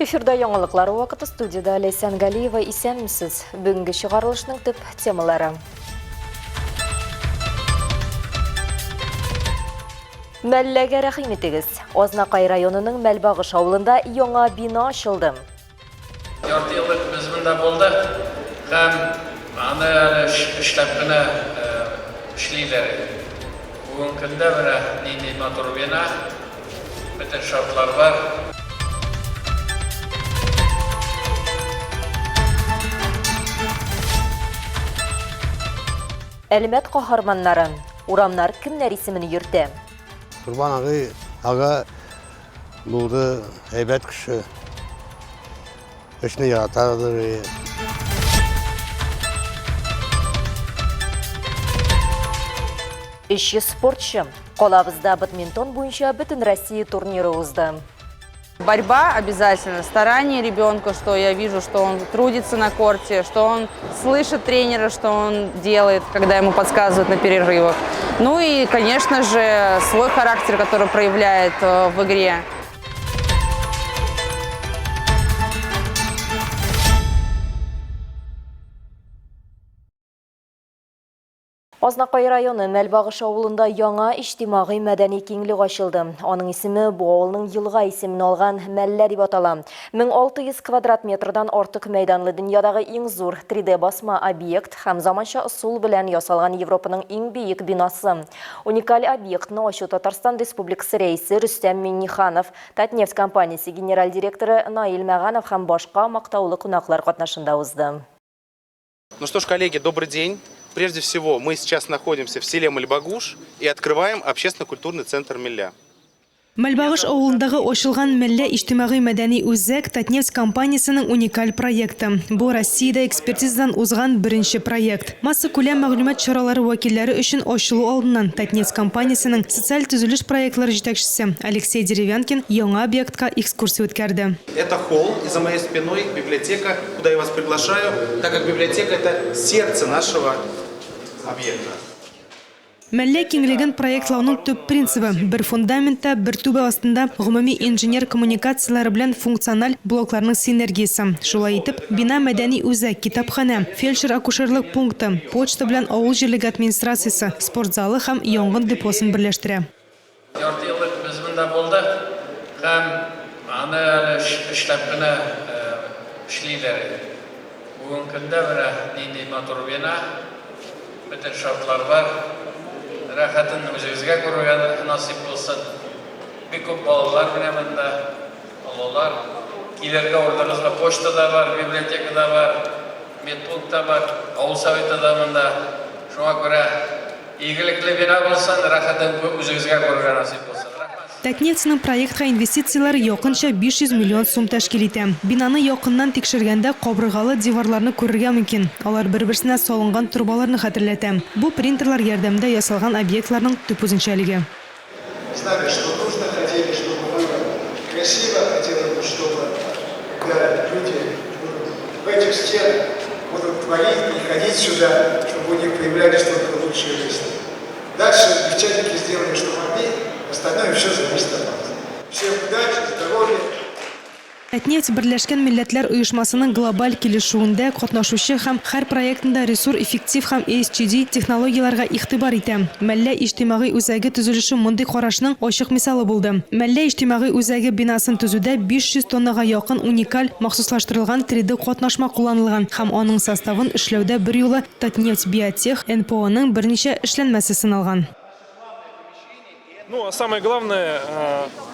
Эфирда яңалыклар вакыты студияда Лейсан Галиева исәнмесез. Бүгенге чыгарылышның төп темалары. Мәлләгә рәхим итегез. Азнакай районының Мәлбагыш авылында яңа бина ачылды. Ярты еллык без монда булды һәм аны эшләп кенә эшлиләр. Бүген көндә менә нинди матур бина, бөтен шартлар бар. Әлмәт каһарманнары, урамнар кемнәр исемен йөртә? Курбан ага булды, әйбәт кеше. Эшне яратадыр. Иши спортчы. Калабызда бадминтон буенча бөтен Россия турниры узды. Борьба обязательно, старание ребенка, что я вижу, что он трудится на корте, что он слышит тренера, что он делает, когда ему подсказывают на перерывах. Ну и, конечно же, свой характер, который проявляет в игре. Азнакай районы Мәлбагыш авылында яңа иҗтимагый мәдәни киңлек ачылды. Аның исеме бу авылның елга исемен алган Мәллә дип атала. 1600 квадрат метрдан артык мәйданлы дөньядагы иң зур 3D басма объект һәм заманча усул белән ясалган Европаның иң бийек бинасы. Уникаль объектны ачу Татарстан Республикасы рәисе Рөстәм Миңнеханов, Татнефть компаниясе генераль директоры Наил Мәганов һәм башка мактаулы кунаклар катнашында узды. Ну что ж, коллеги, добрый день. Прежде всего, мы сейчас находимся в селе Мәлбагыш и открываем общественно-культурный центр «Милля». Мәлбагыш авылындагы ачылган Мәллә иҗтимагый мәдәни үзәк Татнефть компаниясенең уникаль проекты. Бу Россиядә экспертизадан узган беренче проект. Масса күләм мәгълүмат чаралары вәкилләре өчен ачылу алдыннан Татнефть компаниясенең социаль төзелеш проектлары җитәкчесе Алексей Деревянкин яңа объектка экскурсия үткәрде. Это холл, и за моей спиной библиотека, куда я вас приглашаю, так как библиотека – это сердце нашего объекта. Мәллә киңлеген проектлауның төп принципы – бер фундаментта, бер түбә астында гомуми инженер коммуникациялары белән функциональ блокларның синергиясе. Шулай итеп, бина мәдәни үзәк, китапханә, фельдшер-акушерлык пункты, почта белән авыл җирлеге администрациясе, спорт залы һәм янгын депосын берләштерә. Ярты еллык без монда булды һәм аны эшләп кенә эшлиләр. Бүген көндә менә нинди матур бина, бөтен шартлар бар. Рәхәтен үзегезгә күрергә насип булсын. Бик күп балалар менә монда, алалар. Килергә урыннарыбызда почта да бар, библиотека да бар, медпункт да бар, авыл советы да монда. Шуңа күрә игелекле бина булсын, рәхәтен үзегезгә күрергә насип булсын. Татнефтьнең проектка инвестициялары якынча 500 миллион сум тәшкил итә. Бинаны якыннан тикшергәндә кабыргалы диварларны күрергә мөмкин. Алар бер-берсенә салынган трубаларны хәтерләтә. Бу принтерлар ярдәмендә ясалган объектларның төп үзенчәлеге. Знали, что нужно, хотели, чтобы было красиво, хотели, чтобы люди в этих стенах будут творить, приходить сюда, чтобы у них появлялись только лучшие мысли. Дальше девчонки сделали, что могли. Остальное все зависит от нас. Всем удачи, здоровья. Татнефть Берләшкән Милләтләр оешмасының глобаль килешүендә катнашучы һәм һәр проектында ресурс эффектив һәм ESG технологияларга игътибар итә. Мәллә иҗтимагый үзәге төзелеше мондый карашның ачык мисалы булды. Мәллә иҗтимагый үзәге бинасын төзүдә 500 тоннага якын уникаль махсуслаштырылган 3D катнашма кулланылган һәм аның составын эшләүдә берьюлы Татнефть Биотех НПОның берничә эшләнмәсе сыналган. Ну, а самое главное,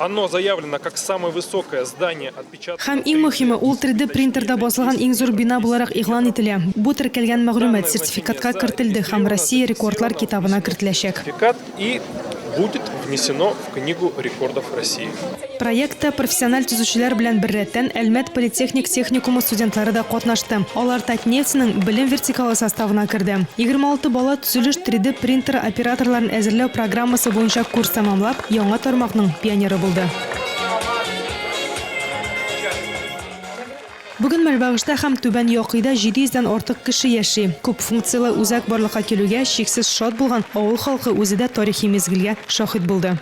оно заявлено как самое высокое здание отпечатка. Һәм иң мөһиме, ул 3D принтерда басылган иң зур бина буларак игълан ителә. Бу теркәлгән мәгълүмат сертификатка кертелде һәм Россия рекордлар китабына кертеләчәк. Сертификат и будет внесено в книгу рекордов России. Проектта профессиональ төзүчеләр белән беррәттән Әлмәт политехник техникумы студентлары да катнашты. Алар Татнефтьнең белем вертикалы составына керде. 26 бала төзелеш 3D принтер операторларын әзерләү программасы буенча курс тәмамлап, яңа тармакның пионеры булды. Бүген Мәлбагышта һәм Түбән Якыйда 700-дән артык кеше яши. Күп функциялы үзәк барлыкка килүгә шиксез шат булган авыл халкы үзе дә тарихи мизгелгә шаһит булды.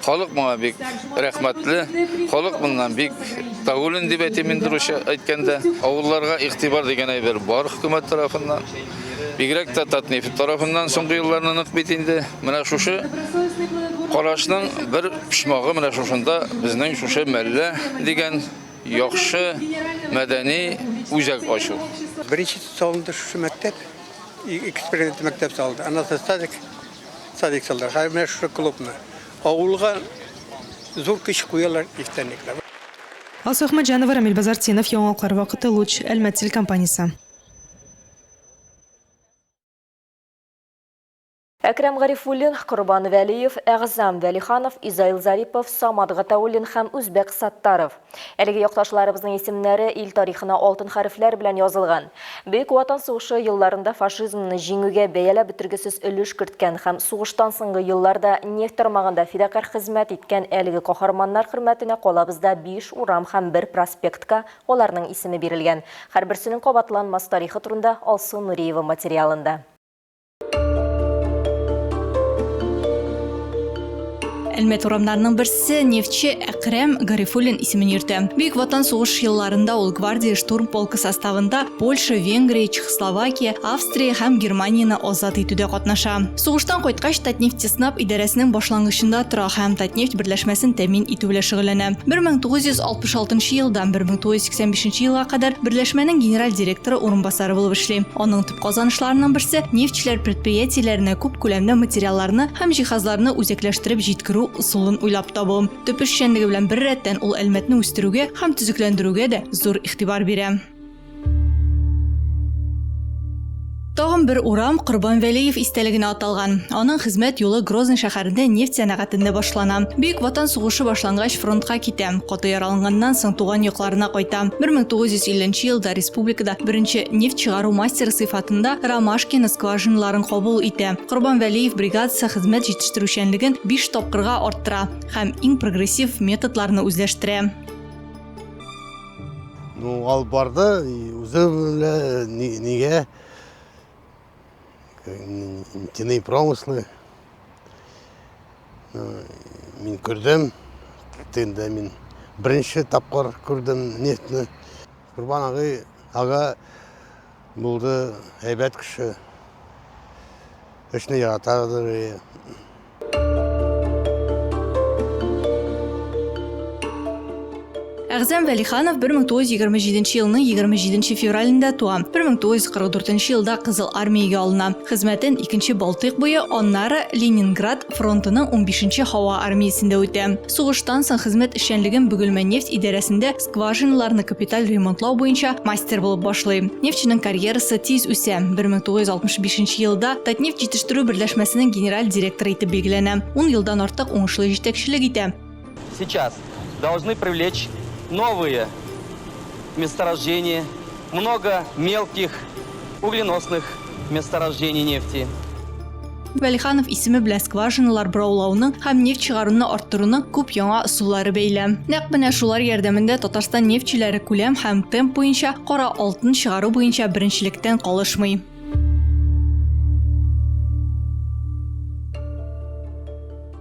Халык моңа бик рәхмәтле. Халык моннан бик тәгълин дип әйтәмен дөрүшә әйткәндә. Авылларга игътибар дигән әйбер бар хөкүмәт тарафыннан. Бигрәк тә Татнефть тарафыннан соңгы елларда нык бит инде. Менә шушы карашның бер пишмагы менә шушында безнең шушы мәллә дигән яхшы мәдәни үзәк ачу. Беренче салынды шушы мәктәп, эксперимент мәктәп салды. Анасы садик салды. Менә шушы клубны. Авылга зур көч куялар ифтанниклар. Алсу Ахмаджанова, Рамиль Базартинов, Яңалыклар вакыты, Луч, Әлмәт компаниясе. Әкрәм Гарифуллин, Курбан Вәлиев, Әгъзам Вәлиханов, Изаил Зарипов, Самат Гатауллин һәм Үзбәк Саттаров. Әлеге якташларыбызның исемнәре ил тарихына алтын хәрефләр белән язылган. Бөек Ватан сугышы елларында фашизмны җиңүгә бәялә бетергесез өлеш керткән һәм сугыштан соңгы елларда нефть тармагында фидакар хезмәт иткән әлеге каһарманнар хөрмәтенә калабызда 5 урам һәм 1 проспектка аларның исеме бирелгән. Һәрберсенең кабатланмас тарихы турында Алсу Нуриева материалында. Әлмәт урамнарының берсе нефтче Әкрәм Гарифуллин исемен йөртә. Бөек Ватан сугыш елларында ул гвардия штурм полкы составында Польша, Венгрия, Чехословакия, Австрия һәм Германияны азат итүдә катнаша. Сугыштан кайткач Татнефть идарәсенең башлангычында тора һәм Татнефть берләшмәсен тәэмин итү белән шөгыльләнә. 1966 елдан 1985 елга кадәр берләшмәнең генераль директоры урынбасары булып эшли. Аның төп казанышларының берсе нефтьчеләр предприятиеләренә күп күләмдә материалларны һәм җиһазларны үзәкләштереп җиткерү усулын уйлап табу. Төп эшчәнлеге белән бер рәттән ул Әлмәтне үстерүгә һәм төзекләндерүгә дә зур игътибар бирә. Тагын бер урам Курбан Вәлиев истәлегенә аталган. Аның хезмәт юлы Грозный шәһәрендә нефть сәнәгатендә башлана. Бөек Ватан сугышы башлангач фронтка китә. Каты яраланганнан соң туган якларына кайта. 1950 елда республикада беренче нефть чыгару мастеры сыйфатында Ромашкина скважиналарын кабул итә. Курбан Вәлиев бригадасы хезмәт җитештерүчәнлеген 5 тапкырга арттыра һәм иң прогрессив методларны үзләштерә. Ну, ал барды, үзе нигә нефтяные промыслы. Мин күрдем, тенде мин беренче тапкыр күрдем нефтьне. Курбан ага булды әйбәт кеше. Эшне яратадыр. Әгъзам Вәлиханов 1927 елның 27 февралендә туа. 1944 елда Кызыл армиягә алына. Хезмәтен 2-нче Балтыйк буе, аннары Ленинград фронтының 15-нче һава армиясендә үтә. Сугыштан соң хезмәт эшчәнлеген Бөгелмә нефть идарәсендә скважиналарны капиталь ремонтлау буенча мастер булып башлый. Нефтченең карьерасы тиз үсә. 1965 елда Татнефть җитештерү берләшмәсенең генераль директоры итеп билгеләнә. 10 елдан артык уңышлы җитәкчелек итә. Сейчас должны привлечь новые месторождения, много мелких угленосных месторождений нефти. Вәлиханов исеме белән скважиналар бораулауның һәм нефть чыгаруны арттыруның күп яңа ысуллары бәйле. Нәкъ менә шулар ярдәмендә Татарстан нефтьчеләре күләм һәм темп буенча кара алтын чыгару буенча беренчелектән калышмый.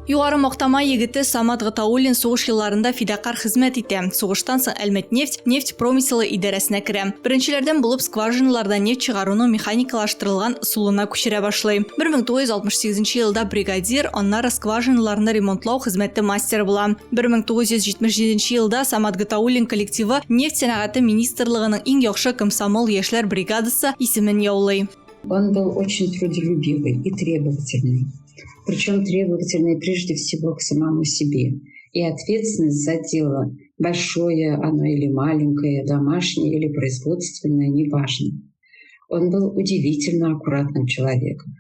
Югары мактама егете Самат Гатауллин сугыш елларында фидакар хезмәт итә. Сугыштан соң Әлмәт нефть промыслы идарәсенә керә. Беренчеләрдән булып скважиналарда нефть чыгаруны механикалаштырылган усулына күчерә башлый. 1968 елда бригадир, аннары скважиналарны ремонтлау хезмәте мастеры була. 1977 елда Самат Гатауллин коллективы нефть сәнәгате министрлыгының иң яхшы комсомол яшьләр бригадасы исемен яулый. Он был очень трудолюбивый и требовательный. Причем требовательный прежде всего к самому себе. И ответственность за дело, большое оно или маленькое, домашнее или производственное, неважно. Он был удивительно аккуратным человеком.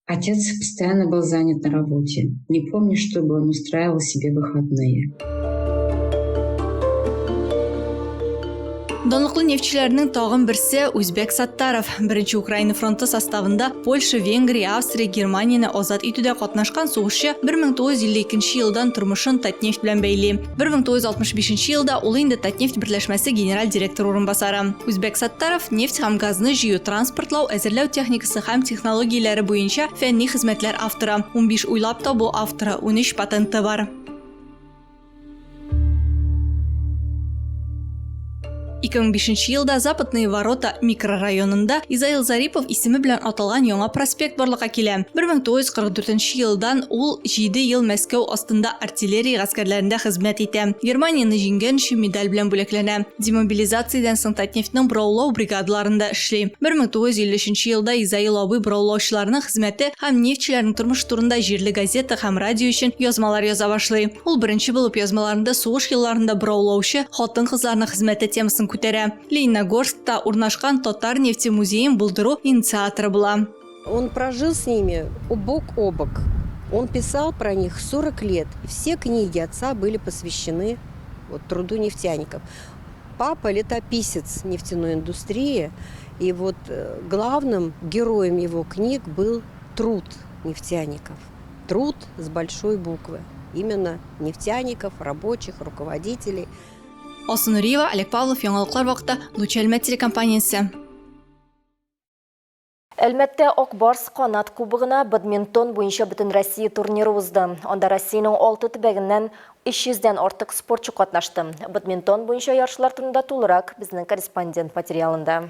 Отец постоянно был занят на работе. Не помню, чтобы он устраивал себе выходные. Donliqli neftçilərinin tağın birisi Uzbek Sattarov. Birinci Ukrayna fronti sastavında Polsha, Vengriya, Avstriya, Germaniyani ozod etüdə qatnaşqan soğuşçu 1952 yıldan turmuşun Tatneft bilan bəyli. 1965 yılda ulu indi Tatneft birləşməsi general direktor orunbasarı. Uzbek Sattarov neft ham qazni jiyu transportlaw, əzərləw texnikası ham texnologiyaları boyunca fənni xizmətlər avtori. 15 uylab bu avtori 13 patenti var. 2005 yılda Zapatные Ворота mikrorayonunda İzail Zaripov ismi bilan atalgan yangi prospekt borliqqa keldi. 1944 yıldan ul 7 yıl Moskva ostida artilleriya askarlarında xizmat etdi. Germaniyani jenggan shu medal bilan bo'laklandi. Demobilizatsiyadan so'ng Tatneftning Brovlov brigadlarında ishlaydi. 1953 yılda İzail obi brovlovchilarning xizmati ham neftchilarning turmush turida jerli gazeta ham radio uchun yozmalar yoza boshlaydi. Ul birinchi bo'lib yozmalarida so'g'ish yillarida brovlovchi xotin-qizlarning xizmati temasini ko'tardi. Лениногорскта урнашкан Татар нефти музеем булдыру инициаторы була. Он прожил с ними бок о бок. Он писал про них 40 лет. Все книги отца были посвящены труду нефтяников. Папа летописец нефтяной индустрии. И главным героем его книг был труд нефтяников. Труд с большой буквы. Именно нефтяников, рабочих, руководителей. Olsun Nuriyeva, Олег Павлов, Яңалыклар вакыты, Луч Әлмәт телекомпаниясе. Әлмәттә Акбарс канат кубогына бадминтон буенча бөтен Россия турниры узды. Анда Россиянең 6 төбәгеннән 300-дән артык спортчы катнашты. Бадминтон буенча ярышлар турында тулырак безнең корреспондент материалында.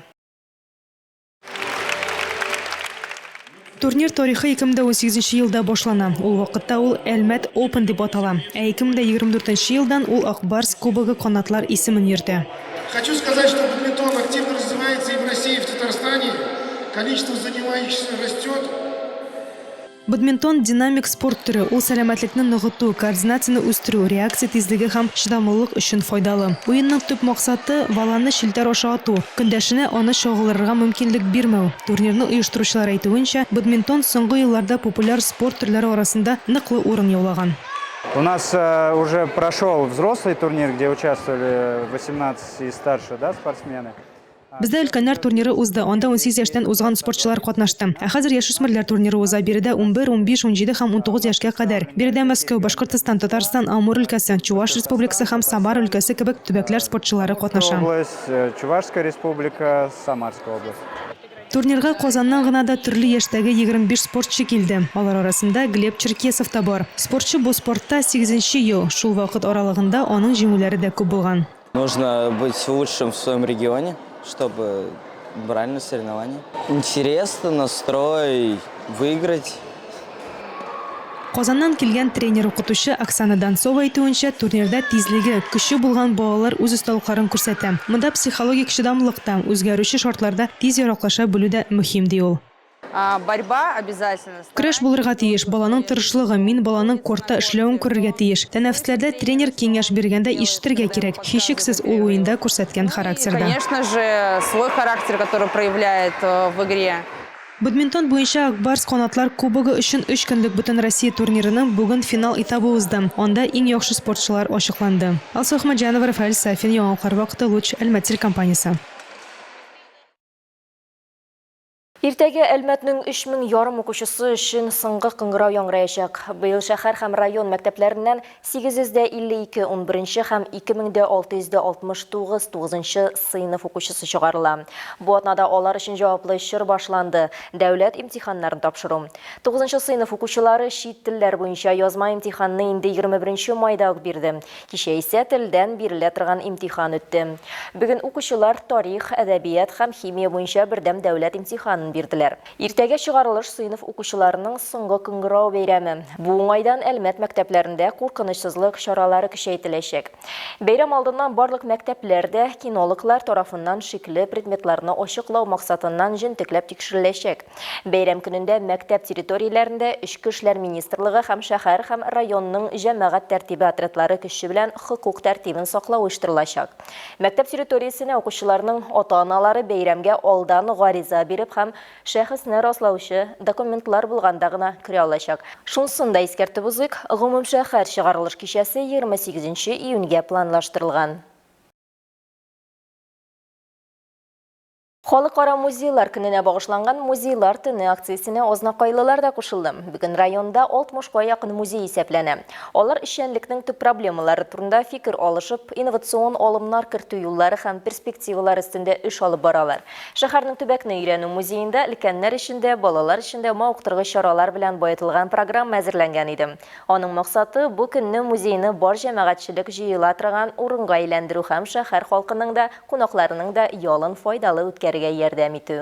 Турнир тарихы 2018 елда башлана. Ул вакытта ул Әлмәт Open дип атала. 2024 елдан ул Акбарс кубогы канатлар исемен йөртә. Хочу сказать, что бадминтон активно развивается и в России, и в Татарстане. Количество занимающихся растет. Бадминтон динамик спорт түрі. Ул сәламәтлекне ныгыту, координацияны үстерү, реакция тизлеге һәм чыдамлылык өчен файдалы. Уенның төп максаты баланы шилтәр аша ату, көндәшенә аны чагылырга мөмкинлек бирмәү. Турнирны оештыручылар әйтүенчә, бадминтон соңгы елларда популяр спорт төрләре арасында ныклы урын яулаган. У нас уже прошел взрослый турнир, где участвовали 18 и старше спортсмены. Бездә өлкәннәр турниры узды. Анда 18 яшьтән узган спортчылар катнашты. Ә хәзер яшүсмерләр турниры уза. Биредә 11, 15, 17 һәм 19 яшькә кадәр. Биредә Мәскәү, Башкортстан, Татарстан, Амур өлкәсе, Чуваш республикасы һәм Самар өлкәсе кебек төбәкләр спортчылары катнаша. Чувашская республика, Самарская область. Турнирга Казаннан гына да төрле яшьтәге 25 спортчы килде. Алар арасында Глеб Черкесов та бар. Спортчы бу спортта 8-нче ел. Шул вакыт аралыгында аның җиңүләре дә күп булган. Нужно быть лучшим в своем регионе, чтобы брать на соревнования. Интересно, настрой, выиграть. Казаннан килгән тренер-укытучы Оксана Донцова әйтүенчә, турнирда тизлеге, көче булган балалар үз осталыкларын күрсәтә. Монда психологик чыдамлыктан, үзгәрүче шартларда тиз яраклаша белү дә мөһим ди ул. Борьба обязательно. Көрәш булырга тиеш, баланың тырышлыгы, мин баланың кортта эшләвен күрергә тиеш. Тәнәфесләрдә тренер киңәш биргәндә ишетергә кирәк. Һичшиксез ул уенда күрсәткән характерда. Конечно же, свой характер, который проявляет в игре. Бадминтон буенча Акбарс канатлар кубогы өчен 3 көнлек бөтен Россия турнирының бүген финал этабы узды. Анда иң яхшы спортчылар ачыкланды. Алсу Ахмаджанова, Рафаэль Сафин, Яңалыклар вакыты, Луч Әлмәт телекомпаниясе. Иртәгә Әлмәтнең 3500 укучысы өчен соңгы кыңгырау яңгыраячак. Быел шәһәр һәм район мәктәпләреннән 852 11 һәм 2669 9 сыйныф укучысы чыгарыла. Бу атнада алар өчен җаваплы чор башланды. Дәүләт имтиханнарын тапшыру. 9 сыйныф укучылары чит телләр буенча язма имтиханны инде 21 майда ук бирде. Кичә исә телдән бирелә торган имтихан үтте. Бүген укучылар тарих, әдәбият һәм химия буенча бердәм дәүләт имтиханын бирделәр. Иртәгә чыгарылыш сыйныф укучыларының соңгы кыңгырау бәйрәме. Бу уңайдан Әлмәт мәктәпләрендә куркынычсызлык чаралары көчәйтеләчәк. Бәйрәм алдыннан барлык мәктәпләрдә кинологлар тарафыннан шикле предметларны ачыклау максатыннан җентекләп тикшереләчәк. Бәйрәм көнендә мәктәп территорияләрендә Эчке эшләр министрлыгы һәм шәһәр һәм районның җәмәгать тәртибе отрядлары көче белән хокук тәртибен саклау оештырылачак. Мәктәп территориясенә укучыларның ата-аналары бәйрәмгә алдан гариза биреп һәм шәхесне раслаучы документлар булганда гына керә алачак. Шунсын да искәртеп узыйк, гомум шәһәр чыгарылыш кичәсе 28 июньгә планлаштырылган. Халыкара музейлар күненә багышланган музейлар төне акциясенә ознакайлылар да кушылды. Бүген районда 60-га якын музей исәпләнә. Алар эшчәнлекнең төп проблемалары турында фикер алышып, инновацион алымнар кертү юллары һәм перспективалар өстендә эш алып баралар. Шәһәрнең төбәкне өйрәнү музеенда өлкәннәр өчен дә, балалар өчен дә мавыктыргыч чаралар белән баетылган программа әзерләнгән иде. Аның максаты бу көнне музейны бар җәмәгатьчелек җыела торган урынга әйләндерү һәм шәһәр халкының да, кунакларының да ялын файдалы үткәрү ярдәм итү.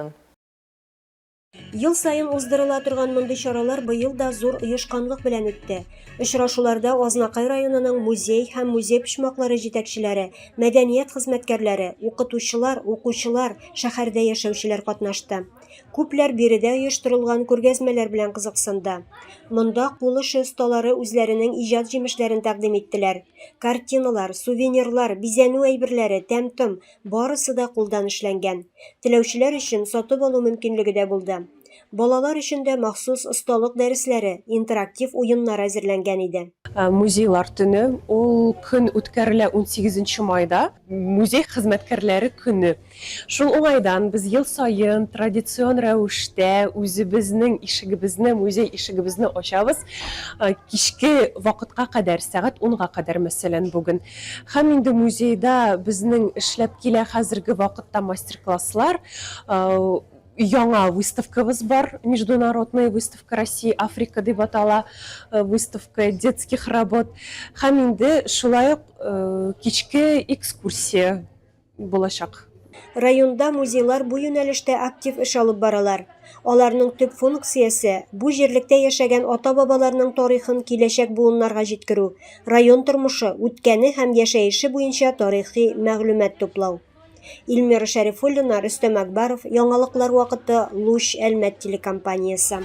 Ел сайын уздырыла торган мондый чаралар быел да зур оешканлык белән үтте. Очрашуларда Азнакай районының музей һәм музей почмаклары җитәкчеләре, мәдәният хезмәткәрләре, укытучылар, укучылар, шәһәрдә яшәүчеләр катнашты. Күпләр биредә оештырылган күргәзмәләр белән кызыксынды. Монда кул эше осталары үзләренең иҗат җимешләрен тәкъдим иттеләр. Картиналар, сувенирлар, бизәнү әйберләре, тәм-том барысы да кулдан эшләнгән. Теләүчеләр өчен сатып алу мөмкинлеге дә булды. Балалар өчен дә махсус осталык дәресләре, интерактив уеннар әзерләнгән иде. Музейлар төне ул көн үткәрелә 18 майда, музей хезмәткәрләре көне. Шул уңайдан без ел сайын традицион рәвештә үзебезнең ишегебезне, музей ишегебезне ачабыз. Кичке вакытка кадәр, сәгать 10-га кадәр мәсәлән бүген. Һәм инде музейда безнең эшләп килә хәзерге вакытта мастер-класслар, яңа выставкабыз бар, международная выставка России, Африка дип атала, выставка детских работ. Һәм инде шулай ук кичке экскурсия булачак. Районда музейлар бу юнәлештә актив эш алып баралар. Аларның төп функциясе бу җирлектә яшәгән ата-бабаларның тарихын киләчәк буыннарга җиткерү, район тормышы, үткәне һәм яшәеше буенча тарихи мәгълүмат туплау. Илмира Шәрифуллина, Рөстәм Әкбаров, яңалыклар вакыты, Луч Әлмәт телекомпаниясе.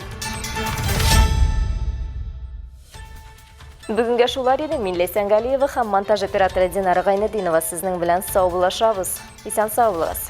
Бүгенге шулар иде. Мин Ләйсән Галиева һәм монтаж операторы Динара Гайнетдинова сезнең белән сау булашабыз. Исән сау булыгыз.